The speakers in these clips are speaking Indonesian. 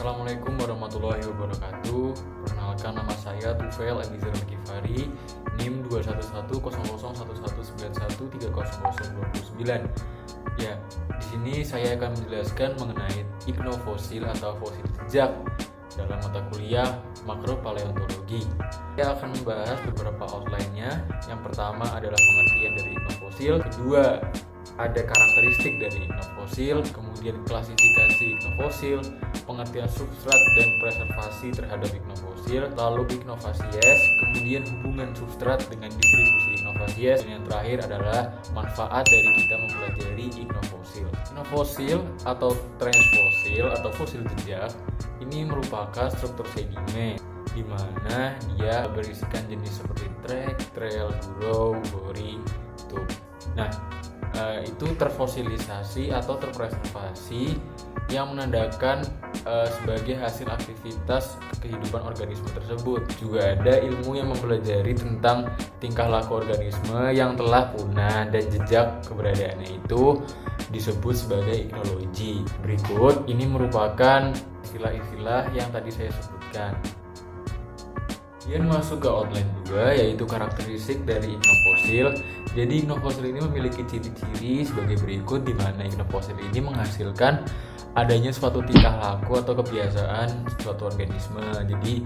Assalamualaikum warahmatullahi wabarakatuh. Perkenalkan, nama saya Tufail Abizar Al-Ghifari, NIM 2110000913029. Ya, di sini saya akan menjelaskan mengenai iknofosil atau fosil jejak dalam mata kuliah makropaleontologi. Saya akan membahas beberapa outline-nya. Yang pertama adalah pengertian dari iknofosil, kedua ada karakteristik dari iknofosil, kemudian klasifikasi iknofosil, pengertian substrat dan preservasi terhadap iknofosil, lalu iknovasies, kemudian hubungan substrat dengan distribusi iknovasies, dan yang terakhir adalah manfaat dari kita mempelajari iknofosil. Iknofosil atau transfosil atau fosil jejak ini merupakan struktur sedimen di mana dia berisikan jenis seperti trek, trail, burrow, boring, tube. Nah, itu terfosilisasi atau terpreservasi yang menandakan sebagai hasil aktivitas kehidupan organisme tersebut. Juga ada ilmu yang mempelajari tentang tingkah laku organisme yang telah punah dan jejak keberadaannya itu disebut sebagai iknologi. Berikut ini merupakan istilah-istilah yang tadi saya sebutkan. Kemudian masuk ke outline 2, yaitu karakteristik dari iknofosil. Jadi iknofosil ini memiliki ciri-ciri sebagai berikut, di mana iknofosil ini menghasilkan adanya suatu tingkah laku atau kebiasaan suatu organisme. Jadi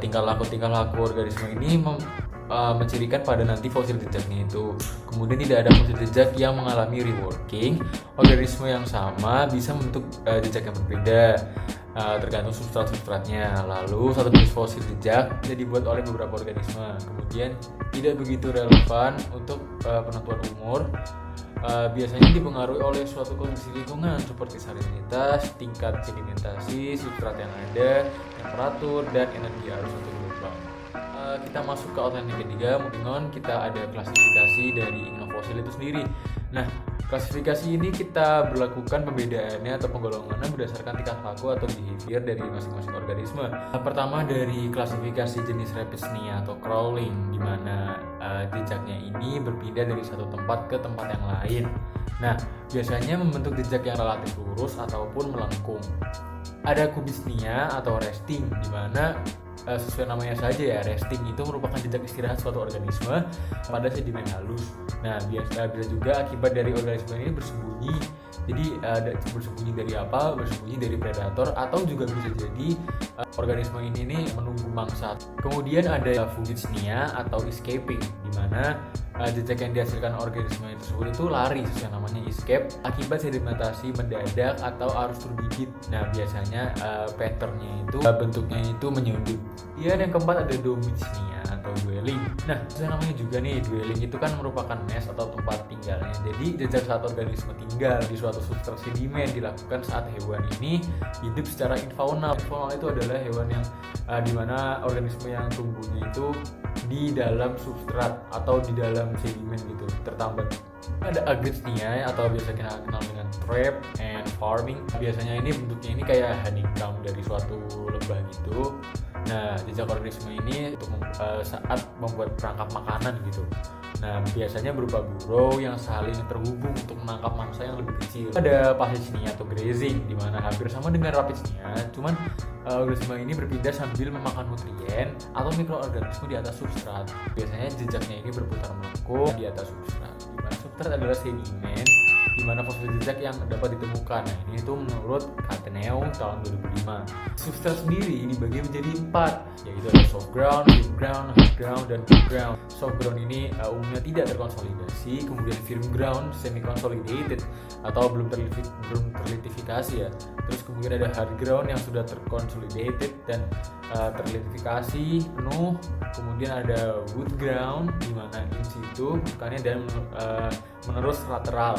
tingkah laku organisme ini mencirikan pada nanti fosil jejaknya itu. Kemudian tidak ada fosil jejak yang mengalami reworking. Organisme yang sama bisa membentuk jejak yang berbeda, tergantung substratnya. Lalu satu jenis fosil jejak bisa dibuat oleh beberapa organisme. Kemudian tidak begitu relevan untuk penentuan umur. Biasanya dipengaruhi oleh suatu kondisi lingkungan seperti salinitas, tingkat sedimentasi, substrat yang ada, temperatur, dan energi arus untuk gelombang. Kita masuk ke outline yang ketiga. Moving on, kita ada klasifikasi dari iknofosil itu sendiri. Nah, klasifikasi ini kita berlakukan pembedaannya atau penggolongannya berdasarkan tingkah laku atau behavior dari masing-masing organisme. Pertama dari klasifikasi jenis Repsnia atau crawling, di mana jejaknya ini berpindah dari satu tempat ke tempat yang lain. Nah, biasanya membentuk jejak yang relatif lurus ataupun melengkung. Ada Kubisnia atau resting, di mana sesuai namanya saja ya, resting itu merupakan jejak istirahat suatu organisme pada sedimen halus. Nah, bisa juga akibat dari organisme ini bersembunyi. Jadi bersembunyi dari apa? Bersembunyi dari predator, atau juga bisa jadi organisme ini nih menunggu mangsa. Kemudian ada Fugitsnia atau escaping, di mana jejak yang dihasilkan organisme tersebut itu lari, sesuai namanya escape, akibat sedimentasi mendadak atau arus turbidit. Nah, biasanya patternnya itu bentuknya itu menyundut. Dan yang keempat ada Domitsnia atau dwelling. Nah, sesuai namanya juga nih, dwelling itu kan merupakan nest atau tempat tinggalnya. Jadi jejak saat organisme tinggal di suatu substrat sedimen dilakukan saat hewan ini hidup secara infaunal. Infaunal itu adalah hewan yang dimana organisme yang tumbuhnya itu di dalam substrat atau di dalam sedimen gitu, tertambat. Ada Agritsnia atau biasa kita kenal dengan trap and farming. Biasanya ini bentuknya ini kayak honeycomb dari suatu lebah gitu. Nah, jejak organisme ini untuk saat membuat perangkap makanan gitu. Nah, biasanya berupa burrow yang saling terhubung untuk menangkap mangsa yang lebih kecil. Ada Passagenia atau grazing, di mana hampir sama dengan Rapsnia, cuman organisme ini berpindah sambil memakan nutrien atau mikroorganisme di atas substrat. Biasanya jejaknya ini berputar melengkung di atas substrat. Di mana substrat adalah sedimen, di mana fosil jejak yang dapat ditemukan. Nah, ini itu menurut Cataneo tahun 2005. Substrat sendiri dibagi menjadi 4, yaitu ada soft ground, deep ground, hard ground, dan deep ground. Soft ground ini umumnya tidak terkonsolidasi, kemudian firm ground semi consolidated atau belum terlitifikasi ya. Terus kemudian ada hard ground yang sudah terkonsolidated dan terlitifikasi penuh. Kemudian ada wood ground, di mana in situ bukannya dan menerus lateral.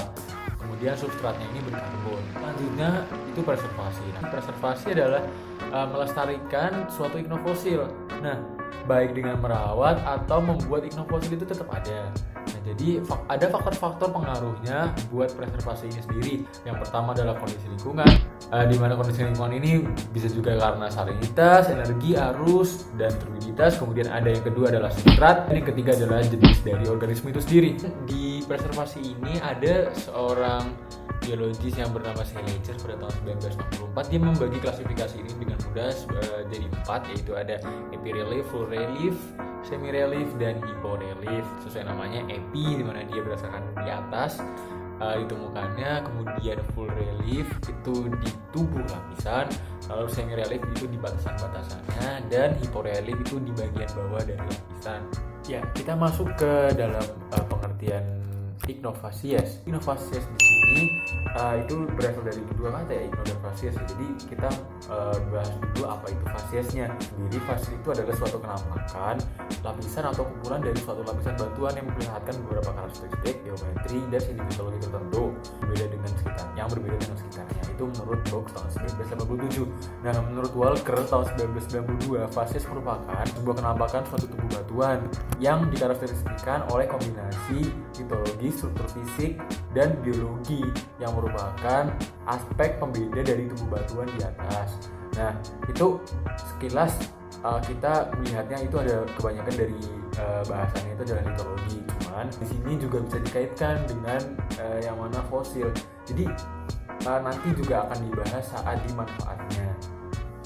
Kemudian substratnya ini berkarbon. Selanjutnya itu preservasi. Nah, preservasi adalah melestarikan suatu iknofosil. Nah, baik dengan merawat atau membuat iknofosil itu tetap ada. Nah, jadi ada faktor-faktor pengaruhnya buat preservasi ini sendiri. Yang pertama adalah kondisi lingkungan, di mana kondisi lingkungan ini bisa juga karena salinitas, energi, arus, dan turbiditas. Kemudian ada yang kedua adalah substrat, dan yang ketiga adalah jenis dari organisme itu sendiri. Di preservasi ini ada seorang biologis yang bernama Schellinger pada tahun 1964. Dia membagi klasifikasi ini dengan mudah jadi 4, yaitu ada epirelief, full relief, semi relief, dan hyporelief. Sesuai namanya epi, di mana dia berdasarkan di atas ditemukannya, kemudian full relief itu di tubuh lapisan, lalu semi relief itu di batasan-batasannya, dan hyporelief itu di bagian bawah dari lapisan. Ya, kita masuk ke dalam pengertian iknovasies. Iknovasies di sini itu berasal dari dua kata ya, ikno dan fasies. Jadi kita bahas dulu apa itu fasiesnya. Sendiri fasies itu adalah suatu kenampakan, lapisan atau kumpulan dari suatu lapisan batuan yang memperlihatkan beberapa karakteristik geometri dan sedimentologi tertentu berbeda dengan sekitarnya. Itu menurut Brooks tahun 1987. Nah, menurut Walker tahun 1992, fasies merupakan sebuah kenampakan suatu tubuh batuan yang dikarakteristikkan oleh kombinasi mitologi, struktur fisik, dan biologi yang merupakan aspek pembeda dari tubuh batuan di atas. Nah, itu sekilas kita melihatnya itu ada kebanyakan dari bahasannya itu adalah mitologi. Cuman di sini juga bisa dikaitkan dengan yang mana fosil. Jadi nanti juga akan dibahas saat di manfaatnya.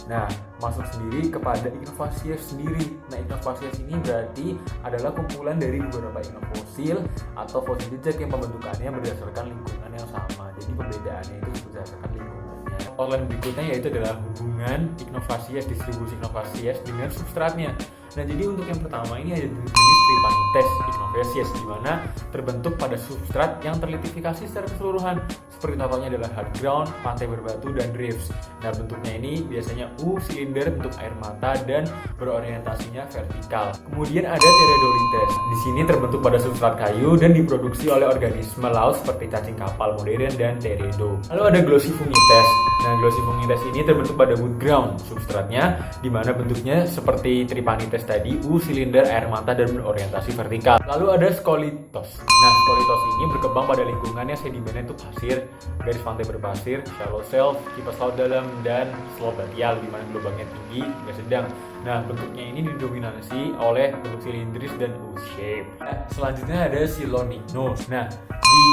Nah, masuk sendiri kepada iknovasies sendiri. Nah, iknovasies ini berarti adalah kumpulan dari beberapa iknofosil atau fosil jejak yang pembentukannya berdasarkan lingkungan yang sama. Jadi pembedaannya itu berdasarkan lingkungannya. Outline berikutnya yaitu adalah hubungan iknovasies, distribusi iknovasies dengan substratnya. Nah, jadi untuk yang pertama ini ada jenis Tripanites iknovasies, di mana terbentuk pada substrat yang terlitifikasi secara keseluruhan. Seperti contohnya adalah hard ground, pantai berbatu, dan reefs. Nah, bentuknya ini biasanya silinder, bentuk air mata, dan berorientasinya vertikal. Kemudian ada Teredolites. Di sini terbentuk pada substrat kayu dan diproduksi oleh organisme laut seperti cacing kapal modern dan teredo. Lalu ada Glossophomites. Nah, Glossophomites ini terbentuk pada wood ground, substratnya di mana bentuknya seperti Tripanites tadi, silinder, air mata, dan berorientasi vertikal. Lalu ada Scolitos. Nah, Scolitos ini berkembang pada lingkungannya sedimennya itu pasir, garis pantai berpasir, shallow shelf, kipas laut dalam, dan slope batial di mana gelombangnya tinggi hingga sedang. Nah, bentuknya ini didominasi oleh bentuk silindris dan U-shape. Selanjutnya ada Silonicnus. Nah, di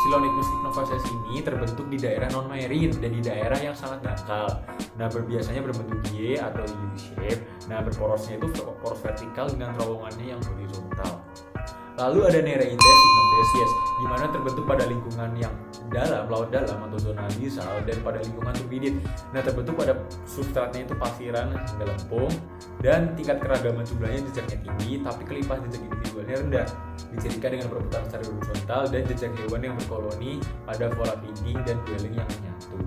Silonicnus iknovasies ini terbentuk di daerah non-marine dan di daerah yang sangat dangkal. Nah, biasanya berbentuk Y atau U-shape. Nah, berporosnya itu poros vertikal dengan terowongannya yang horizontal. Lalu ada Nereides iknovasies, di mana terbentuk pada lingkungan yang dalam, laut dalam atau zona abyssal, dan pada lingkungan turbidit. Nah, terbentuk pada substratnya itu pasiran hingga lempung, dan tingkat keragaman jumlahnya jejaknya tinggi, tapi kelimpahan jejak individualnya rendah. Dicirikan dengan perputaran secara horizontal dan jejak hewan yang berkoloni pada pola feeding dan dwelling yang menyatu.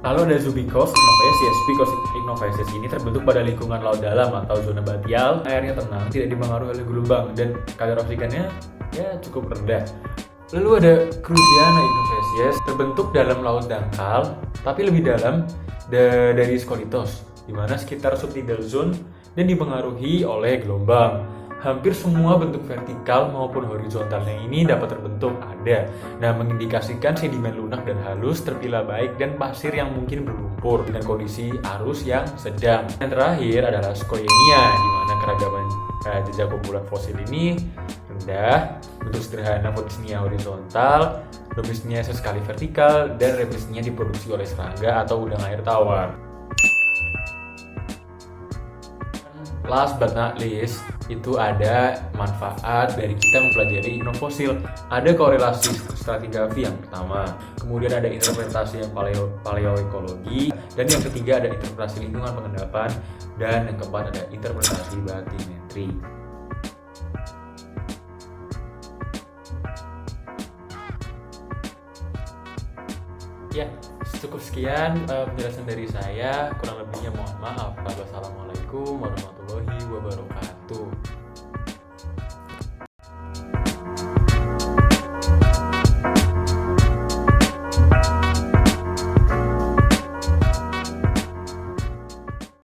Lalu ada Zoophecus iknovasies. Zoophecus iknovasies ini terbentuk pada lingkungan laut dalam atau zona batial, airnya tenang, tidak dipengaruhi oleh gelombang, dan kadar oksigennya cukup rendah. Lalu ada Cruziana iknovasies, terbentuk dalam laut dangkal, tapi lebih dalam dari Scolitos, di mana sekitar subtidal zone dan dipengaruhi oleh gelombang. Hampir semua bentuk vertikal maupun horizontalnya ini dapat terbentuk ada. Nah, mengindikasikan sedimen lunak dan halus, terpilah baik, dan pasir yang mungkin berlumpur dengan kondisi arus yang sedang. Yang terakhir adalah Scoiania, di mana keragaman jejak kumpulan fosil ini rendah, bentuk sederhana fotisnya horizontal, repisnya sesekali vertikal, dan repisnya diproduksi oleh serangga atau udang air tawar. Last but not least, itu ada manfaat dari kita mempelajari iknofosil. Ada korelasi stratigrafi yang pertama, kemudian ada interpretasi yang paleoekologi, dan yang ketiga ada interpretasi lingkungan pengendapan, dan yang keempat ada interpretasi batimetri. Ya, cukup sekian penjelasan dari saya. Kurang lebihnya mohon maaf. Wassalamualaikum warahmatullahi wabarakatuh.